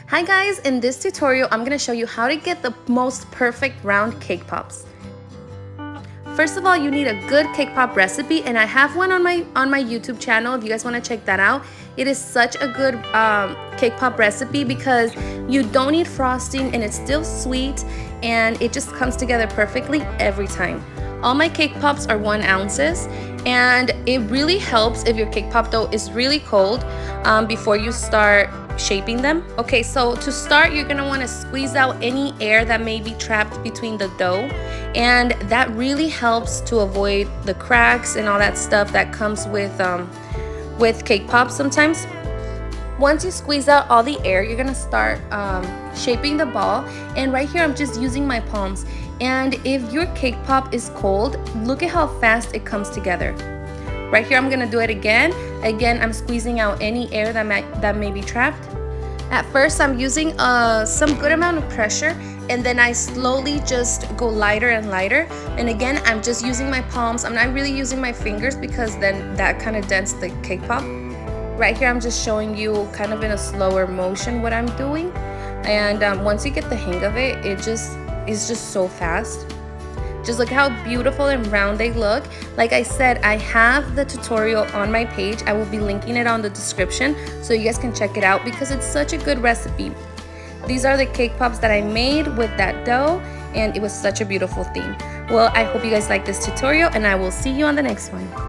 Hi guys, in this tutorial I'm going to show you how to get the most perfect round cake pops. First of all, you need a good cake pop recipe, and I have one on my YouTube channel if you guys want to check that out. It is such a good cake pop recipe because you don't need frosting and it's still sweet and it just comes together perfectly every time. All my cake pops are 1 ounce, and it really helps if your cake pop dough is really cold before you start shaping them. Okay, so to start, you're gonna want to squeeze out any air that may be trapped between the dough, and that really helps to avoid the cracks and all that stuff that comes with cake pops sometimes. Once you squeeze out all the air, you're gonna start shaping the ball, and right here I'm just using my palms. And if your cake pop is cold, look at how fast it comes together. Right here I'm gonna do it again. Again, I'm squeezing out any air that may be trapped. At first I'm using some good amount of pressure, and then I slowly just go lighter and lighter. And again, I'm just using my palms. I'm not really using my fingers because then that kind of dents the cake pop. Right here I'm just showing you kind of in a slower motion what I'm doing. And once you get the hang of it, it's just so fast. Just look how beautiful and round they look. Like I said, I have the tutorial on my page. I will be linking it on the description so you guys can check it out because it's such a good recipe. These are the cake pops that I made with that dough, and it was such a beautiful theme. Well, I hope you guys like this tutorial, and I will see you on the next one.